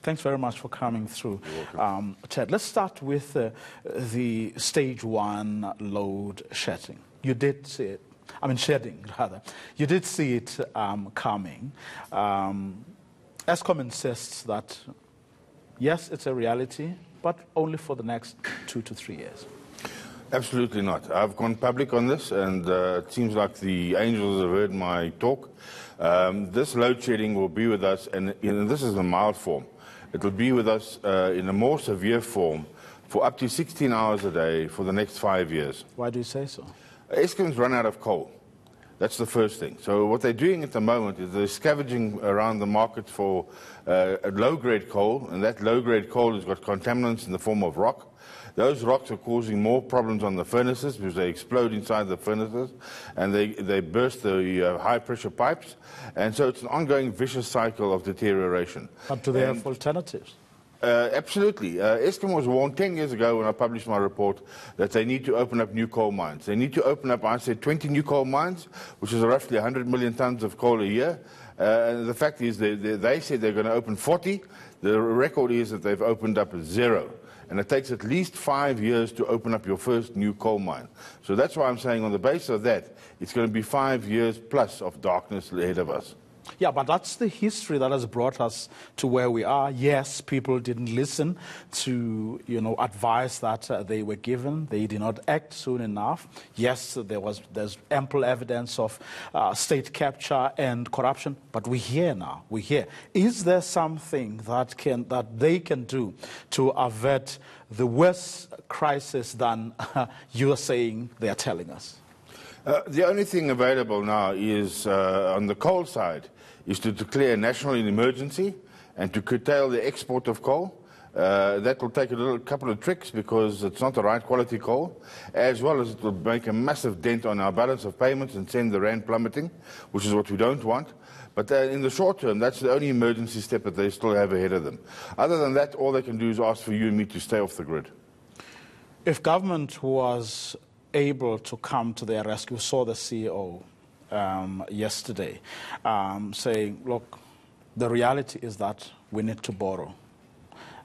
Thanks very much for coming through. You're welcome. Ted, let's start with the stage 1 load shedding. You did see it, shedding rather. You did see it coming. Eskom insists that, yes, it's a reality, but only for the next 2 to 3 years. Absolutely not. I've gone public on this, and it seems like the angels have heard my talk. This load shedding will be with us, and this is a mild form. It will be with us in a more severe form for up to 16 hours a day for the next 5 years. Why do you say so? Eskom's run out of coal. That's the first thing. So what they're doing at the moment is they're scavenging around the market for a low-grade coal, and that low-grade coal has got contaminants in the form of rock. Those rocks are causing more problems on the furnaces because they explode inside the furnaces and they burst the high-pressure pipes. And so it's an ongoing vicious cycle of deterioration. But do they have alternatives? Absolutely. Eskom was warned 10 years ago when I published my report that they need to open up new coal mines. They need to open up, I said, 20 new coal mines, which is roughly 100 million tons of coal a year. And the fact is they said they're going to open 40. The record is that they've opened up 0. And it takes at least 5 years to open up your first new coal mine. So that's why I'm saying on the basis of that, it's going to be 5 years plus of darkness ahead of us. Yeah, but that's the history that has brought us to where we are. Yes, people didn't listen to, advice that they were given. They did not act soon enough. Yes, there's ample evidence of state capture and corruption, but we're here now. We're here. Is there something that they can do to avert the worse crisis than you are saying they are telling us? The only thing available now is, on the coal side, is to declare a national emergency and to curtail the export of coal. That will take a couple of tricks because it's not the right quality coal, as well as it will make a massive dent on our balance of payments and send the rand plummeting, which is what we don't want. But in the short term, that's the only emergency step that they still have ahead of them. Other than that, all they can do is ask for you and me to stay off the grid. If government was able to come to their rescue, we saw the CEO yesterday saying, look, the reality is that we need to borrow.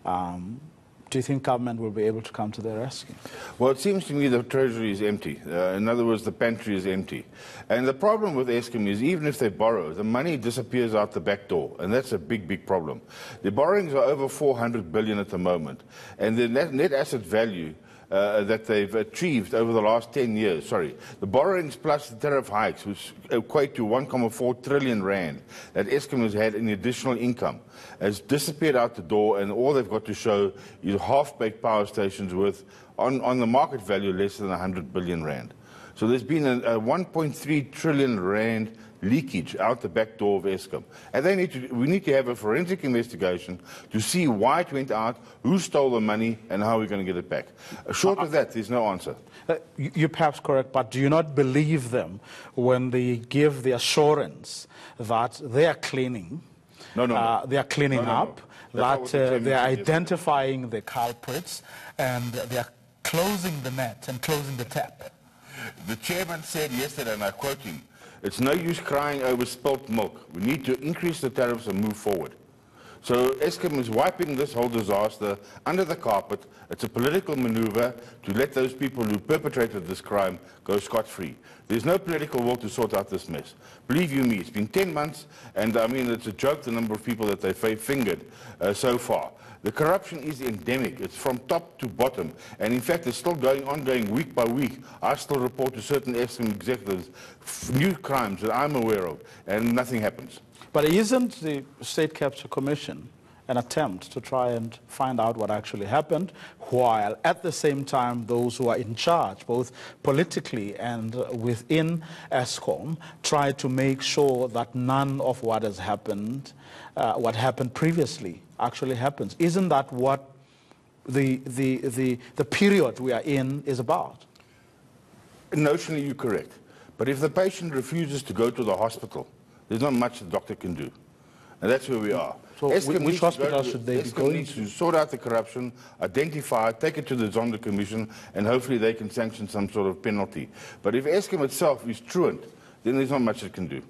Do you think government will be able to come to their rescue? Well, it seems to me the treasury is empty. In other words, the pantry is empty. And the problem with Eskom is even if they borrow, the money disappears out the back door. And that's a big, big problem. The borrowings are over 400 billion at the moment. And the net asset value that they've achieved over the last 10 years, the borrowings plus the tariff hikes, which equate to 1.4 trillion rand that Eskom has had in additional income, has disappeared out the door, and all they've got to show is half-baked power stations worth, on the market value, less than 100 billion rand. So there's been a 1.3 trillion rand leakage out the back door of Eskom. And we need to have a forensic investigation to see why it went out, who stole the money, and how we're going to get it back. Short of that, there's no answer. You're perhaps correct, but do you not believe them when they give the assurance that they are cleaning? No. They are cleaning up, that they are identifying the culprits, and they are closing the net and closing the tap. The chairman said yesterday, and I quote him, "It's no use crying over spilt milk. We need to increase the tariffs and move forward." So Eskom is wiping this whole disaster under the carpet. It's a political maneuver to let those people who perpetrated this crime go scot-free. There's no political will to sort out this mess. Believe you me, it's been 10 months, and I mean, it's a joke the number of people that they've fingered so far. The corruption is endemic. It's from top to bottom. And in fact, it's still ongoing week by week. I still report to certain Eskom executives new crimes that I'm aware of, and nothing happens. But isn't the State Capture Commission an attempt to try and find out what actually happened, while at the same time those who are in charge, both politically and within Eskom, try to make sure that none of what has happened, what happened previously, actually happens? Isn't that what the period we are in is about? Notionally, you're correct. But if the patient refuses to go to the hospital, there's not much the doctor can do. And that's where we are. So which hospital should they be going to? Eskom needs to sort out the corruption, identify it, take it to the Zondo Commission, and hopefully they can sanction some sort of penalty. But if Eskom itself is truant, then there's not much it can do.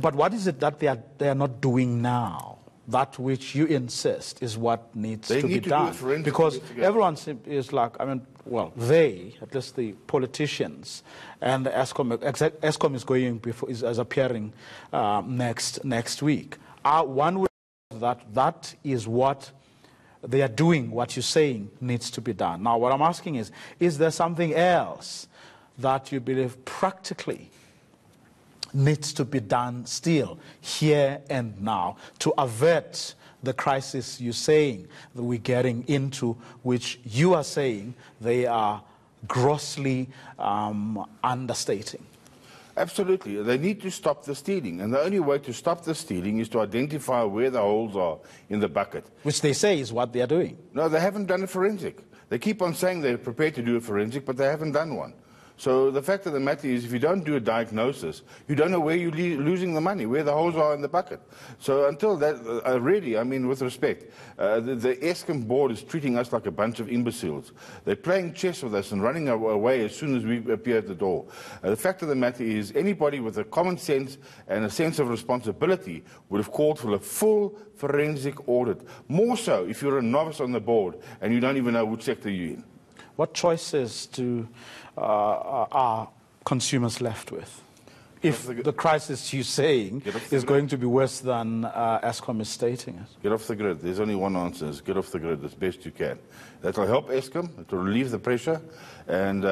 But what is it that they are not doing now? that which you insist is what needs to be do done. a forensic Because investigation. everyone is like, I mean, well, they, at least the politicians, and the ESCOM is going before, is appearing next week. One way that is what they are doing, what you're saying needs to be done. Now, what I'm asking is there something else that you believe practically needs to be done still, here and now, to avert the crisis you're saying that we're getting into, which you are saying they are grossly understating? Absolutely. They need to stop the stealing. And the only way to stop the stealing is to identify where the holes are in the bucket. Which they say is what they are doing. No, they haven't done a forensic. They keep on saying they're prepared to do a forensic, but they haven't done one. So the fact of the matter is, if you don't do a diagnosis, you don't know where you're losing the money, where the holes are in the bucket. So until that, really, I mean, with respect, the ESCOM board is treating us like a bunch of imbeciles. They're playing chess with us and running away as soon as we appear at the door. The fact of the matter is, anybody with a common sense and a sense of responsibility would have called for a full forensic audit. More so if you're a novice on the board and you don't even know which sector you're in. What choices are consumers left with if the crisis you're saying is going to be worse than ESCOM is stating it? Get off the grid. There's only one answer, is get off the grid as best you can. That will help ESCOM, it will relieve the pressure, and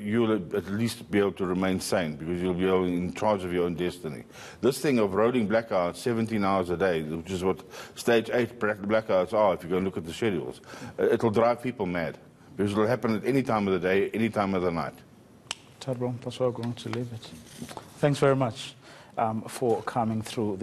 you'll at least be able to remain sane because you'll be in charge of your own destiny. This thing of rolling blackouts 17 hours a day, which is what stage 8 blackouts are if you go and look at the schedules, it'll drive people mad. Because it will happen at any time of the day, any time of the night. Tadbro, that's where we're going to leave it. Thanks very much for coming through.